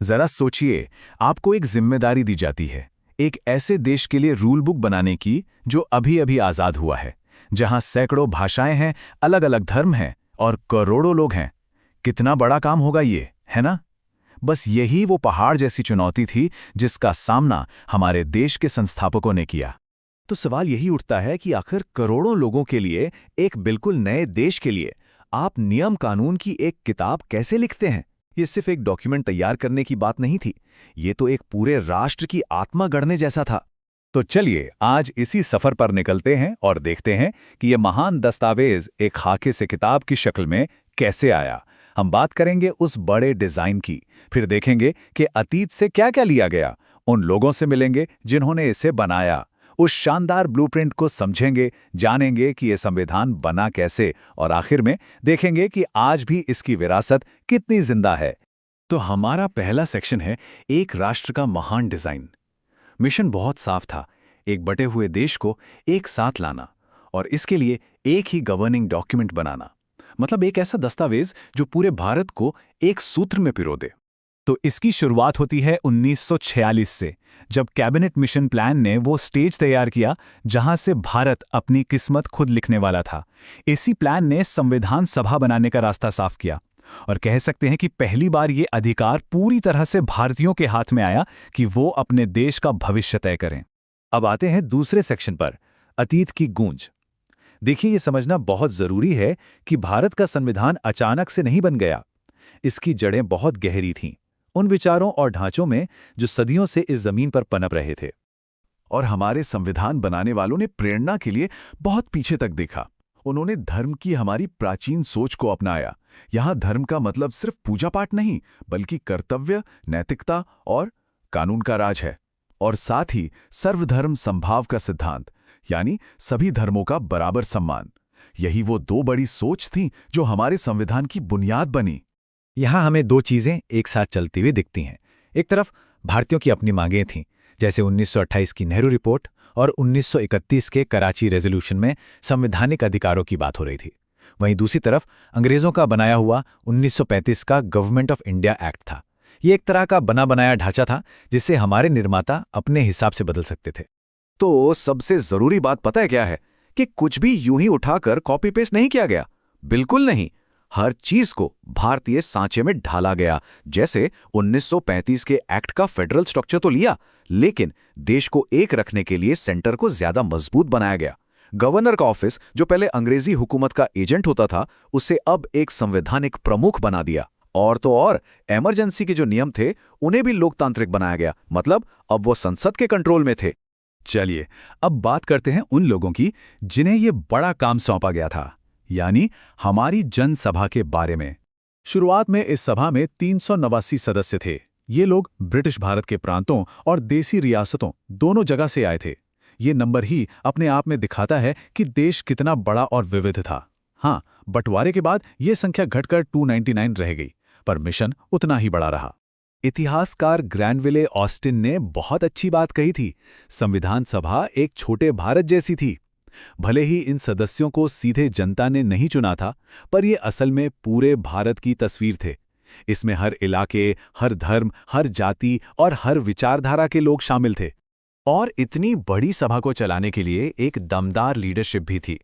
जरा सोचिए, आपको एक जिम्मेदारी दी जाती है, एक ऐसे देश के लिए रूल बुक बनाने की जो अभी अभी आजाद हुआ है, जहां सैकड़ों भाषाएं हैं, अलग अलग धर्म हैं और करोड़ों लोग हैं। कितना बड़ा काम होगा ये, है ना? बस यही वो पहाड़ जैसी चुनौती थी जिसका सामना हमारे देश के संस्थापकों ने किया। तो सवाल यही उठता है कि आखिर करोड़ों लोगों के लिए, एक बिल्कुल नए देश के लिए, आप नियम कानून की एक किताब कैसे लिखते हैं? ये सिर्फ एक डॉक्यूमेंट तैयार करने की बात नहीं थी, ये तो एक पूरे राष्ट्र की आत्मा गढ़ने जैसा था। तो चलिए आज इसी सफर पर निकलते हैं और देखते हैं कि यह महान दस्तावेज एक खाके से किताब की शक्ल में कैसे आया। हम बात करेंगे उस बड़े डिजाइन की, फिर देखेंगे कि अतीत से क्या क्या लिया गया, उन लोगों से मिलेंगे जिन्होंने इसे बनाया, उस शानदार ब्लूप्रिंट को समझेंगे, जानेंगे कि यह संविधान बना कैसे, और आखिर में देखेंगे कि आज भी इसकी विरासत कितनी जिंदा है। तो हमारा पहला सेक्शन है एक राष्ट्र का महान डिजाइन। मिशन बहुत साफ था, एक बटे हुए देश को एक साथ लाना, और इसके लिए एक ही गवर्निंग डॉक्यूमेंट बनाना, मतलब एक ऐसा दस्तावेज जो पूरे भारत को एक सूत्र में पिरो दे। तो इसकी शुरुआत होती है 1946 से, जब कैबिनेट मिशन प्लान ने वो स्टेज तैयार किया जहां से भारत अपनी किस्मत खुद लिखने वाला था। इसी प्लान ने संविधान सभा बनाने का रास्ता साफ किया, और कह सकते हैं कि पहली बार ये अधिकार पूरी तरह से भारतीयों के हाथ में आया कि वो अपने देश का भविष्य तय करें। अब आते हैं दूसरे सेक्शन पर, अतीत की गूंज। देखिए, ये समझना बहुत जरूरी है कि भारत का संविधान अचानक से नहीं बन गया। इसकी जड़ें बहुत गहरी थीं, उन विचारों और ढांचों में जो सदियों से इस जमीन पर पनप रहे थे। और हमारे संविधान बनाने वालों ने प्रेरणा के लिए बहुत पीछे तक देखा। उन्होंने धर्म की हमारी प्राचीन सोच को अपनाया। यहाँ धर्म का मतलब सिर्फ पूजा पाठ नहीं, बल्कि कर्तव्य, नैतिकता और कानून का राज है। और साथ ही सर्वधर्म समभाव का सिद्धांत, यानी सभी धर्मों का बराबर सम्मान। यही वो दो बड़ी सोच थी जो हमारे संविधान की बुनियाद बनी। यहाँ हमें दो चीजें एक साथ चलती हुई दिखती हैं। एक तरफ भारतीयों की अपनी मांगें थीं, जैसे 1928 की नेहरू रिपोर्ट और 1931 के कराची रेजोल्यूशन में संवैधानिक अधिकारों की बात हो रही थी। वहीं दूसरी तरफ अंग्रेजों का बनाया हुआ 1935 का गवर्नमेंट ऑफ इंडिया एक्ट था। ये एक तरह का बना बनाया ढांचा था जिसे हमारे निर्माता अपने हिसाब से बदल सकते थे। तो सबसे जरूरी बात पता है क्या है? कि कुछ भी यूं ही उठाकर कॉपी पेस्ट नहीं किया गया। बिल्कुल नहीं। हर चीज को भारतीय सांचे में ढाला गया। जैसे 1935 के एक्ट का फेडरल स्ट्रक्चर तो लिया, लेकिन देश को एक रखने के लिए सेंटर को ज्यादा मजबूत बनाया गया। गवर्नर का ऑफिस, जो पहले अंग्रेजी हुकूमत का एजेंट होता था, उसे अब एक संवैधानिक प्रमुख बना दिया। और तो और इमरजेंसी के जो नियम थे उन्हें भी लोकतांत्रिक बनाया गया, मतलब अब वो संसद के कंट्रोल में थे। चलिए अब बात करते हैं उन लोगों की जिन्हें ये बड़ा काम सौंपा गया था, यानी हमारी जनसभा के बारे में। शुरुआत में इस सभा में 389 सदस्य थे। ये लोग ब्रिटिश भारत के प्रांतों और देसी रियासतों दोनों जगह से आए थे। ये नंबर ही अपने आप में दिखाता है कि देश कितना बड़ा और विविध था। हाँ, बंटवारे के बाद ये संख्या घटकर 299 रह गई, पर मिशन उतना ही बड़ा रहा। इतिहासकार ग्रैनविले ऑस्टिन ने बहुत अच्छी बात कही थी, संविधान सभा एक छोटे भारत जैसी थी। भले ही इन सदस्यों को सीधे जनता ने नहीं चुना था, पर ये असल में पूरे भारत की तस्वीर थे। इसमें हर इलाके, हर धर्म, हर जाति और हर विचारधारा के लोग शामिल थे। और इतनी बड़ी सभा को चलाने के लिए एक दमदार लीडरशिप भी थी।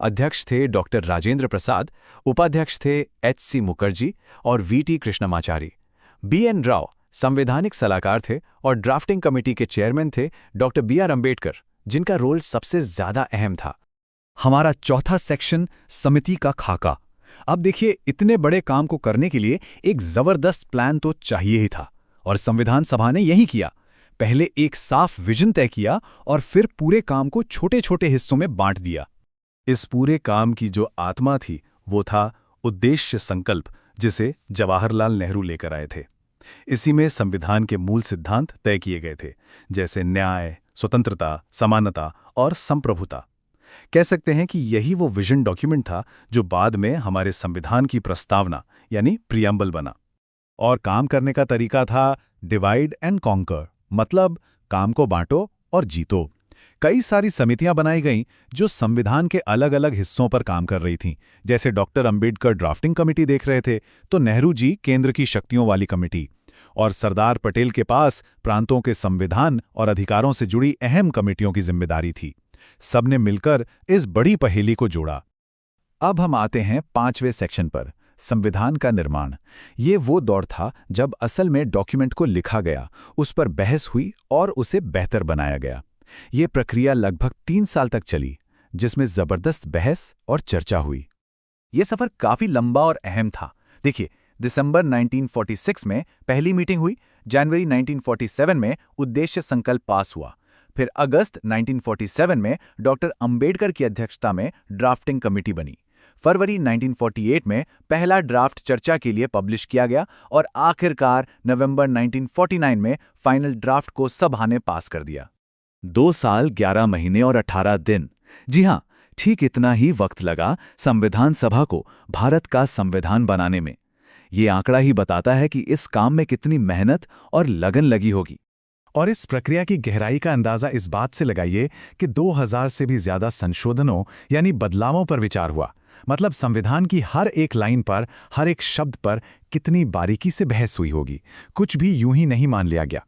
अध्यक्ष थे डॉक्टर राजेंद्र प्रसाद, उपाध्यक्ष थे एच.सी. मुखर्जी और वी.टी. कृष्णमाचारी। बी.एन. राव संवैधानिक सलाहकार थे और ड्राफ्टिंग कमेटी के चेयरमैन थे डॉक्टर बी.आर. अम्बेडकर, जिनका रोल सबसे ज्यादा अहम था। हमारा चौथा सेक्शन, समिति का खाका। अब देखिए, इतने बड़े काम को करने के लिए एक जबरदस्त प्लान तो चाहिए ही था, और संविधान सभा ने यही किया। पहले एक साफ विजन तय किया और फिर पूरे काम को छोटे छोटे हिस्सों में बांट दिया। इस पूरे काम की जो आत्मा थी वो था उद्देश्य संकल्प, जिसे जवाहरलाल नेहरू लेकर आए थे। इसी में संविधान के मूल सिद्धांत तय किए गए थे, जैसे न्याय, स्वतंत्रता, समानता और संप्रभुता। कह सकते हैं कि यही वो विजन डॉक्यूमेंट था जो बाद में हमारे संविधान की प्रस्तावना यानी प्रियम्बल बना। और काम करने का तरीका था डिवाइड एंड कॉन्कर, मतलब काम को बांटो और जीतो। कई सारी समितियां बनाई गईं जो संविधान के अलग अलग हिस्सों पर काम कर रही थीं। जैसे डॉक्टर अंबेडकर ड्राफ्टिंग कमेटी देख रहे थे, तो नेहरू जी केंद्र की शक्तियों वाली कमेटी। और सरदार पटेल के पास प्रांतों के संविधान और अधिकारों से जुड़ी अहम कमेटियों की जिम्मेदारी थी। सबने मिलकर इस बड़ी पहेली को जोड़ा। अब हम आते हैं 5वें सेक्शन पर, संविधान का निर्माण। ये वो दौर था जब असल में डॉक्यूमेंट को लिखा गया, उस पर बहस हुई और उसे बेहतर बनाया गया। ये प्रक्रिया लगभग 3 साल तक चली, जिसमें जबरदस्त बहस और चर्चा हुई। ये सफर काफी लंबा और अहम था। देखिए, दिसंबर 1946 में पहली मीटिंग हुई, जनवरी 1947 में उद्देश्य संकल्प पास हुआ, फिर अगस्त 1947 में डॉक्टर अंबेडकर की अध्यक्षता में ड्राफ्टिंग कमेटी बनी। फरवरी 1948 में पहला ड्राफ्ट चर्चा के लिए पब्लिश किया गया और आखिरकार नवंबर 1949 में फाइनल ड्राफ्ट को सभा ने पास कर दिया। 2 साल 11 महीने और 18 दिन। जी हां, ठीक इतना ही वक्त लगा संविधान सभा को भारत का संविधान बनाने में। ये आंकड़ा ही बताता है कि इस काम में कितनी मेहनत और लगन लगी होगी। और इस प्रक्रिया की गहराई का अंदाजा इस बात से लगाइए कि 2000 से भी ज्यादा संशोधनों यानी बदलावों पर विचार हुआ। मतलब संविधान की हर एक लाइन पर, हर एक शब्द पर कितनी बारीकी से बहस हुई होगी। कुछ भी यूं ही नहीं मान लिया गया।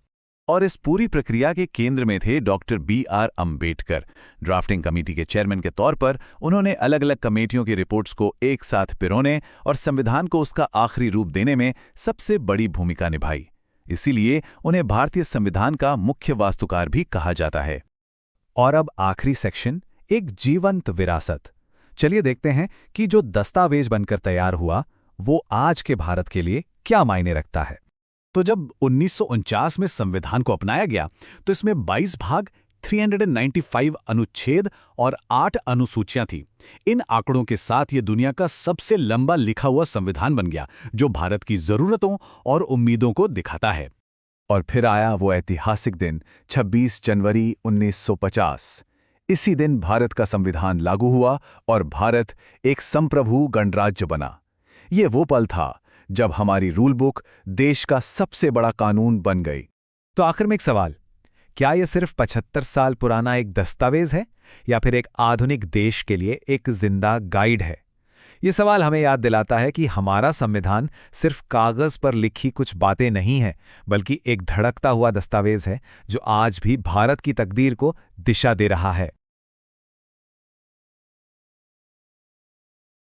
और इस पूरी प्रक्रिया के केंद्र में थे doctor B.R. Ambedkar. Drafting committee के चेयरमैन के तौर पर उन्होंने अलग अलग कमेटियों की रिपोर्ट्स को एक साथ पिरोने और संविधान को उसका आखिरी रूप देने में सबसे बड़ी भूमिका निभाई। इसीलिए उन्हें भारतीय संविधान का मुख्य वास्तुकार भी कहा जाता है। और अब आखिरी सेक्शन, एक जीवंत विरासत। चलिए देखते हैं कि जो दस्तावेज बनकर तैयार हुआ वो आज के भारत के लिए क्या मायने रखता है। तो जब 1949 में संविधान को अपनाया गया तो इसमें 22 भाग, 395 अनुच्छेद और 8 अनुसूचियां थी। इन आंकड़ों के साथ ये दुनिया का सबसे लंबा लिखा हुआ संविधान बन गया, जो भारत की जरूरतों और उम्मीदों को दिखाता है। और फिर आया वो ऐतिहासिक दिन, 26 जनवरी 1950। इसी दिन भारत का संविधान लागू हुआ और भारत एक संप्रभु गणराज्य बना। ये वो पल था जब हमारी रूल बुक देश का सबसे बड़ा कानून बन गई। तो आखिर में एक सवाल, क्या यह सिर्फ 75 साल पुराना एक दस्तावेज है या फिर एक आधुनिक देश के लिए एक जिंदा गाइड है? ये सवाल हमें याद दिलाता है कि हमारा संविधान सिर्फ कागज पर लिखी कुछ बातें नहीं है, बल्कि एक धड़कता हुआ दस्तावेज है जो आज भी भारत की तकदीर को दिशा दे रहा है।